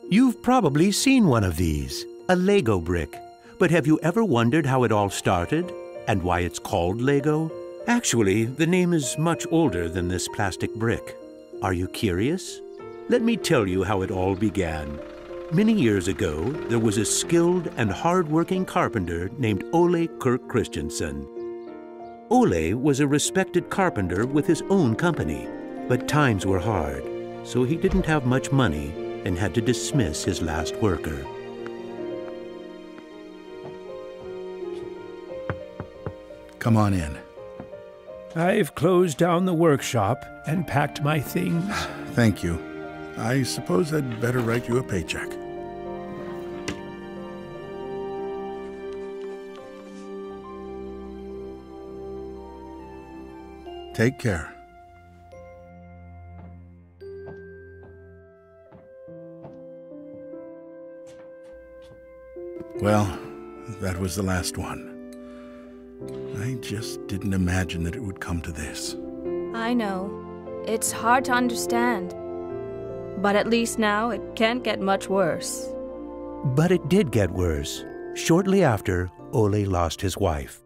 You've probably seen one of these, a Lego brick. But have you ever wondered how it all started and why it's called Lego? Actually, the name is much older than this plastic brick. Are you curious? Let me tell you how it all began. Many years ago, there was a skilled and hard-working carpenter named Ole Kirk Christensen. Ole was a respected carpenter with his own company, but times were hard, so he didn't have much money and had to dismiss his last worker. Come on in. I've closed down the workshop and packed my things. Thank you. I suppose I'd better write you a paycheck. Take care. Well, that was the last one. I just didn't imagine that it would come to this. I know. It's hard to understand. But at least now it can't get much worse. But it did get worse. Shortly after, Ole lost his wife.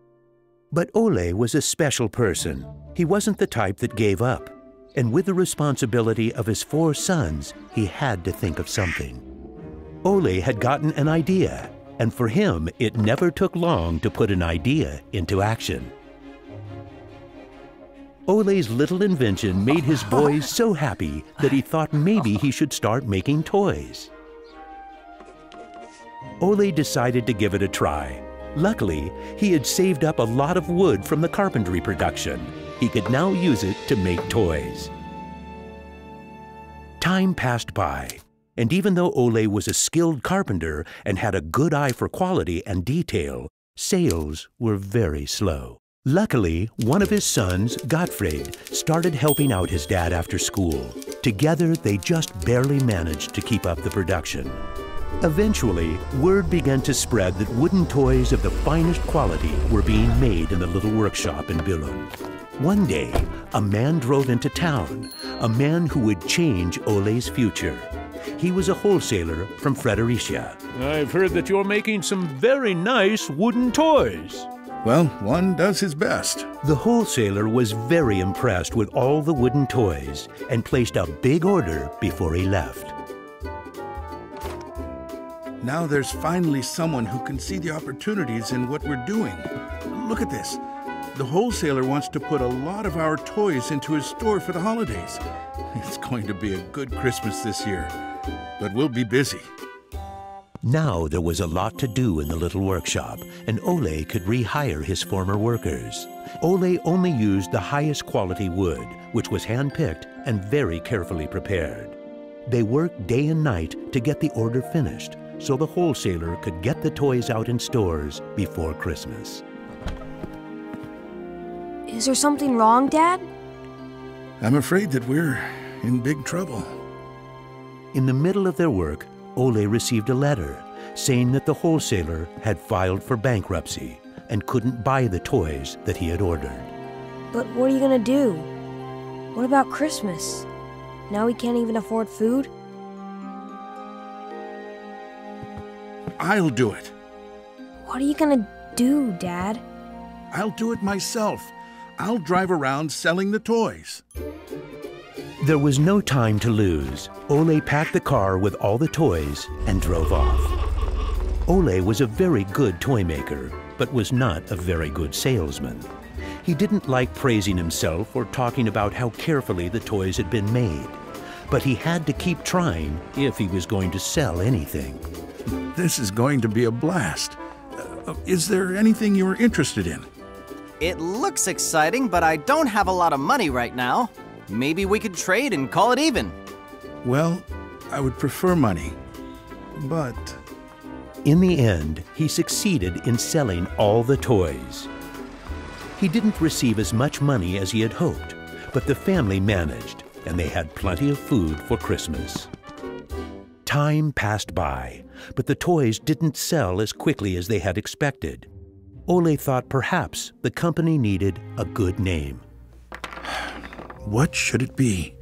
But Ole was a special person. He wasn't the type that gave up. And with the responsibility of his 4 sons, he had to think of something. Ole had gotten an idea, and for him, it never took long to put an idea into action. Ole's little invention made his boys so happy that he thought maybe he should start making toys. Ole decided to give it a try. Luckily, he had saved up a lot of wood from the carpentry production. He could now use it to make toys. Time passed by, and even though Ole was a skilled carpenter and had a good eye for quality and detail, sales were very slow. Luckily, one of his sons, Gottfried, started helping out his dad after school. Together, they just barely managed to keep up the production. Eventually, word began to spread that wooden toys of the finest quality were being made in the little workshop in Billund. One day, a man drove into town, a man who would change Ole's future. He was a wholesaler from Fredericia. I've heard that you're making some very nice wooden toys. Well, one does his best. The wholesaler was very impressed with all the wooden toys and placed a big order before he left. Now there's finally someone who can see the opportunities in what we're doing. Look at this. The wholesaler wants to put a lot of our toys into his store for the holidays. It's going to be a good Christmas this year, but we'll be busy. Now there was a lot to do in the little workshop, and Ole could rehire his former workers. Ole only used the highest quality wood, which was hand-picked and very carefully prepared. They worked day and night to get the order finished, so the wholesaler could get the toys out in stores before Christmas. Is there something wrong, Dad? I'm afraid that we're in big trouble. In the middle of their work, Ole received a letter saying that the wholesaler had filed for bankruptcy and couldn't buy the toys that he had ordered. But what are you gonna do? What about Christmas? Now we can't even afford food? I'll do it. What are you gonna do, Dad? I'll do it myself. I'll drive around selling the toys. There was no time to lose. Ole packed the car with all the toys and drove off. Ole was a very good toy maker, but was not a very good salesman. He didn't like praising himself or talking about how carefully the toys had been made. But he had to keep trying if he was going to sell anything. This is going to be a blast. Is there anything you're interested in? It looks exciting, but I don't have a lot of money right now. Maybe we could trade and call it even. Well, I would prefer money, but... In the end, he succeeded in selling all the toys. He didn't receive as much money as he had hoped, but the family managed, and they had plenty of food for Christmas. Time passed by, but the toys didn't sell as quickly as they had expected. Ole thought perhaps the company needed a good name. What should it be?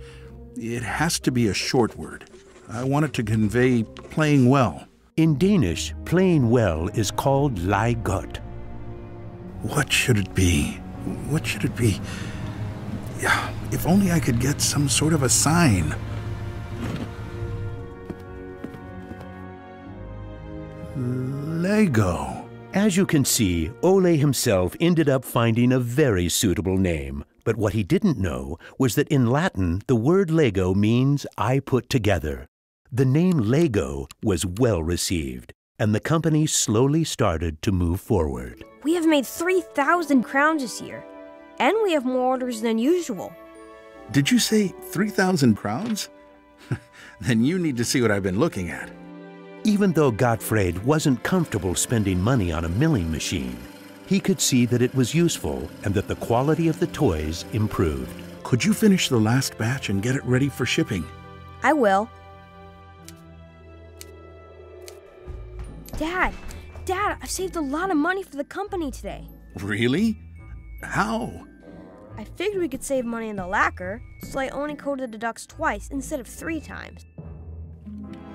It has to be a short word. I want it to convey playing well. In Danish, playing well is called leg godt. What should it be? What should it be? Yeah, if only I could get some sort of a sign. Lego. As you can see, Ole himself ended up finding a very suitable name. But what he didn't know was that in Latin, the word Lego means I put together. The name Lego was well received, and the company slowly started to move forward. We have made 3,000 crowns this year, and we have more orders than usual. Did you say 3,000 crowns? Then you need to see what I've been looking at. Even though Gottfried wasn't comfortable spending money on a milling machine, he could see that it was useful and that the quality of the toys improved. Could you finish the last batch and get it ready for shipping? I will. Dad, I've saved a lot of money for the company today. Really? How? I figured we could save money in the lacquer, so I only coated the ducks twice instead of 3 times.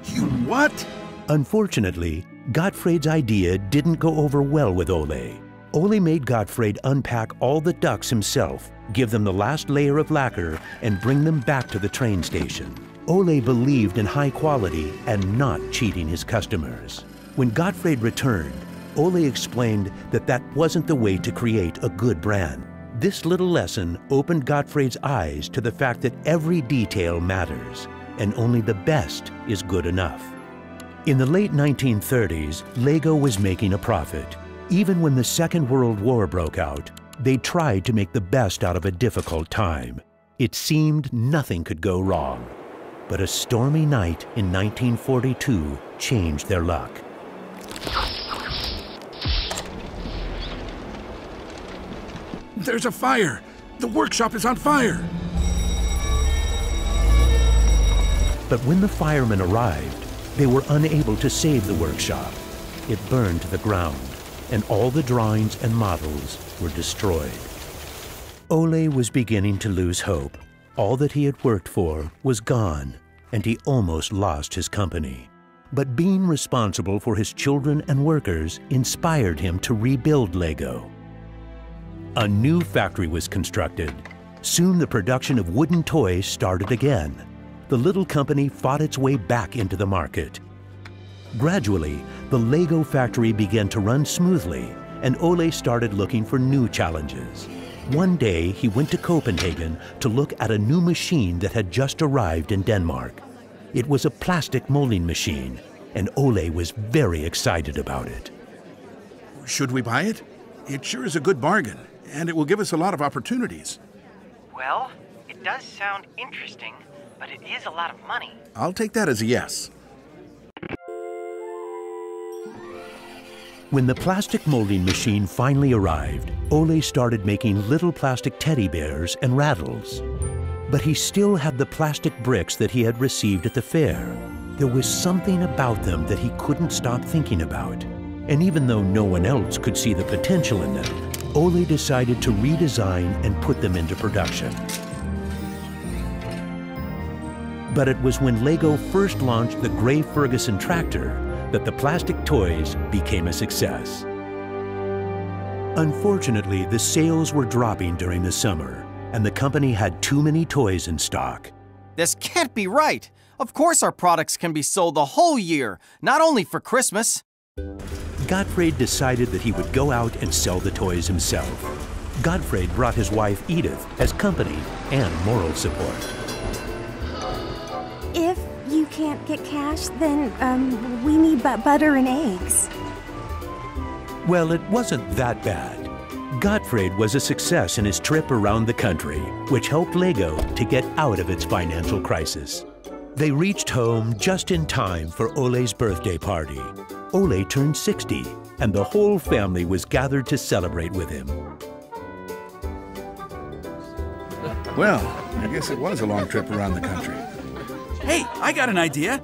You what? Unfortunately, Gottfried's idea didn't go over well with Ole. Ole made Gottfried unpack all the ducks himself, give them the last layer of lacquer, and bring them back to the train station. Ole believed in high quality and not cheating his customers. When Gottfried returned, Ole explained that that wasn't the way to create a good brand. This little lesson opened Gottfried's eyes to the fact that every detail matters, and only the best is good enough. In the late 1930s, Lego was making a profit. Even when the Second World War broke out, they tried to make the best out of a difficult time. It seemed nothing could go wrong. But a stormy night in 1942 changed their luck. There's a fire! The workshop is on fire! But when the firemen arrived, they were unable to save the workshop. It burned to the ground, and all the drawings and models were destroyed. Ole was beginning to lose hope. All that he had worked for was gone, and he almost lost his company. But being responsible for his children and workers inspired him to rebuild Lego. A new factory was constructed. Soon the production of wooden toys started again. The little company fought its way back into the market. Gradually, the Lego factory began to run smoothly, and Ole started looking for new challenges. One day, he went to Copenhagen to look at a new machine that had just arrived in Denmark. It was a plastic molding machine, and Ole was very excited about it. Should we buy it? It sure is a good bargain, and it will give us a lot of opportunities. Well, it does sound interesting, but it is a lot of money. I'll take that as a yes. When the plastic molding machine finally arrived, Ole started making little plastic teddy bears and rattles. But he still had the plastic bricks that he had received at the fair. There was something about them that he couldn't stop thinking about. And even though no one else could see the potential in them, Ole decided to redesign and put them into production. But it was when Lego first launched the Gray Ferguson tractor that the plastic toys became a success. Unfortunately, the sales were dropping during the summer, and the company had too many toys in stock. This can't be right. Of course our products can be sold the whole year, not only for Christmas. Gottfried decided that he would go out and sell the toys himself. Gottfried brought his wife Edith as company and moral support. If you can't get cash, then we need butter and eggs. Well, it wasn't that bad. Gottfried was a success in his trip around the country, which helped Lego to get out of its financial crisis. They reached home just in time for Ole's birthday party. Ole turned 60, and the whole family was gathered to celebrate with him. Well, I guess it was a long trip around the country. Hey, I got an idea.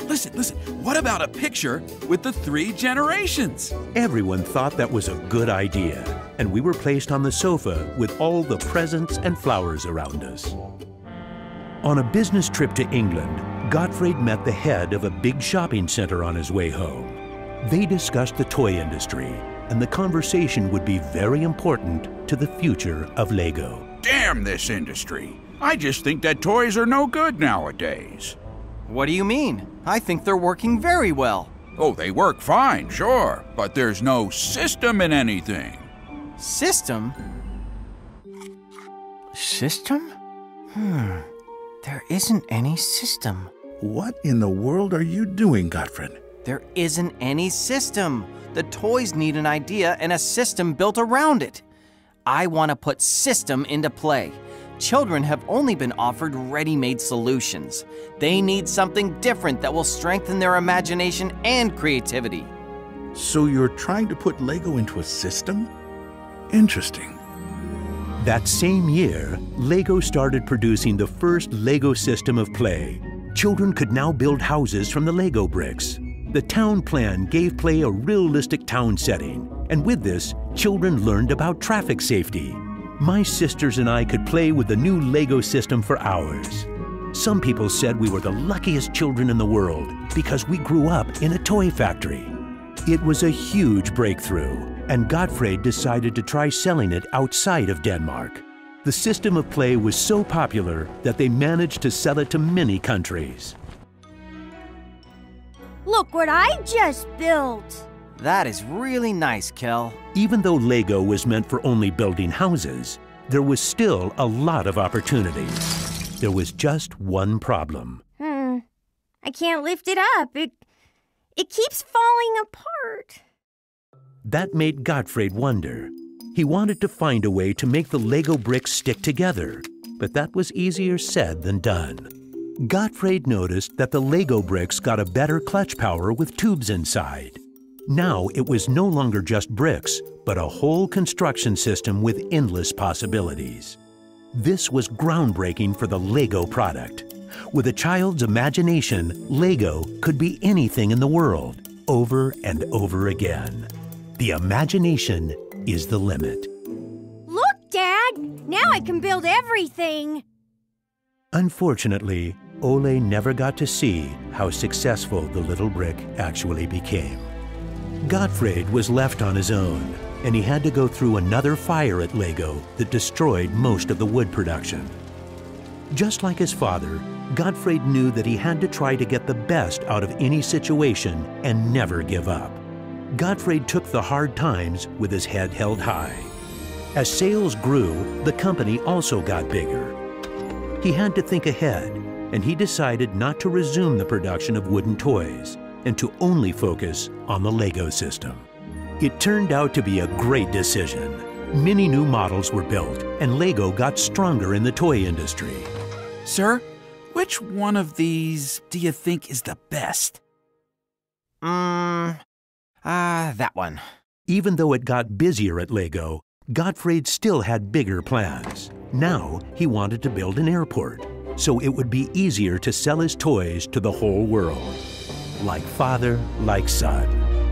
Listen, what about a picture with the 3 generations? Everyone thought that was a good idea, and we were placed on the sofa with all the presents and flowers around us. On a business trip to England, Gottfried met the head of a big shopping center on his way home. They discussed the toy industry, and the conversation would be very important to the future of Lego. Damn this industry! I just think that toys are no good nowadays. What do you mean? I think they're working very well. Oh, they work fine, sure, but there's no system in anything. System? System? There isn't any system. What in the world are you doing, Gottfried? There isn't any system. The toys need an idea and a system built around it. I want to put system into play. Children have only been offered ready-made solutions. They need something different that will strengthen their imagination and creativity. So you're trying to put Lego into a system? Interesting. That same year, Lego started producing the first Lego system of play. Children could now build houses from the Lego bricks. The town plan gave play a realistic town setting, and with this, children learned about traffic safety. My sisters and I could play with the new Lego system for hours. Some people said we were the luckiest children in the world because we grew up in a toy factory. It was a huge breakthrough, and Gottfried decided to try selling it outside of Denmark. The system of play was so popular that they managed to sell it to many countries. Look what I just built! That is really nice, Kel. Even though Lego was meant for only building houses, there was still a lot of opportunities. There was just one problem. I can't lift it up. It keeps falling apart. That made Gottfried wonder. He wanted to find a way to make the Lego bricks stick together, but that was easier said than done. Gottfried noticed that the Lego bricks got a better clutch power with tubes inside. Now it was no longer just bricks, but a whole construction system with endless possibilities. This was groundbreaking for the Lego product. With a child's imagination, Lego could be anything in the world, over and over again. The imagination is the limit. Look, Dad! Now I can build everything! Unfortunately, Ole never got to see how successful the little brick actually became. Gottfried was left on his own, and he had to go through another fire at Lego that destroyed most of the wood production. Just like his father, Gottfried knew that he had to try to get the best out of any situation and never give up. Gottfried took the hard times with his head held high. As sales grew, the company also got bigger. He had to think ahead, and he decided not to resume the production of wooden toys and to only focus on the Lego system. It turned out to be a great decision. Many new models were built, and Lego got stronger in the toy industry. Sir, which one of these do you think is the best? That one. Even though it got busier at Lego, Gottfried still had bigger plans. Now he wanted to build an airport, so it would be easier to sell his toys to the whole world. Like father, like son.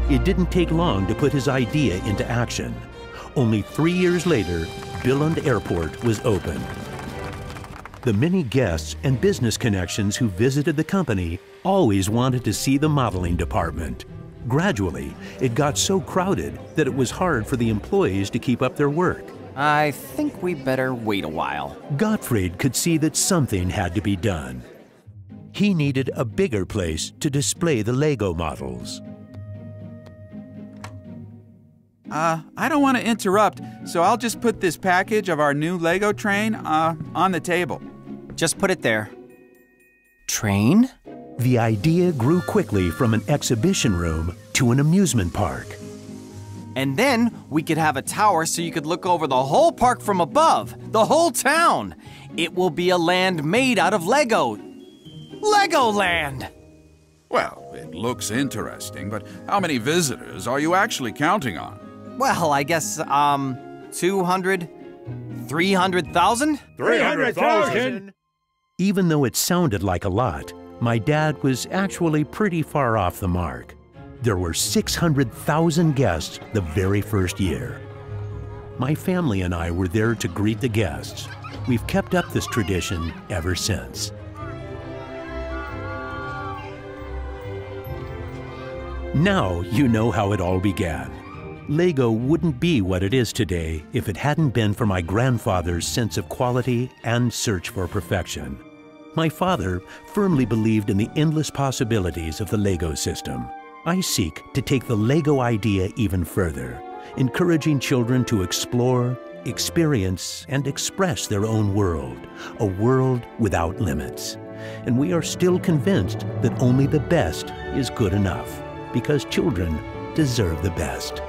It didn't take long to put his idea into action. Only 3 years later, Billund Airport was opened. The many guests and business connections who visited the company always wanted to see the modeling department. Gradually, it got so crowded that it was hard for the employees to keep up their work. I think we better wait a while. Gottfried could see that something had to be done. He needed a bigger place to display the Lego models. I don't want to interrupt, so I'll just put this package of our new Lego train on the table. Just put it there. Train? The idea grew quickly from an exhibition room to an amusement park. And then we could have a tower so you could look over the whole park from above, the whole town. It will be a land made out of Lego. Legoland! Well, it looks interesting, but how many visitors are you actually counting on? Well, I guess, 200, 300,000? 300,000! Even though it sounded like a lot, my dad was actually pretty far off the mark. There were 600,000 guests the very first year. My family and I were there to greet the guests. We've kept up this tradition ever since. Now you know how it all began. Lego wouldn't be what it is today if it hadn't been for my grandfather's sense of quality and search for perfection. My father firmly believed in the endless possibilities of the Lego system. I seek to take the Lego idea even further, encouraging children to explore, experience, and express their own world, a world without limits. And we are still convinced that only the best is good enough, because children deserve the best.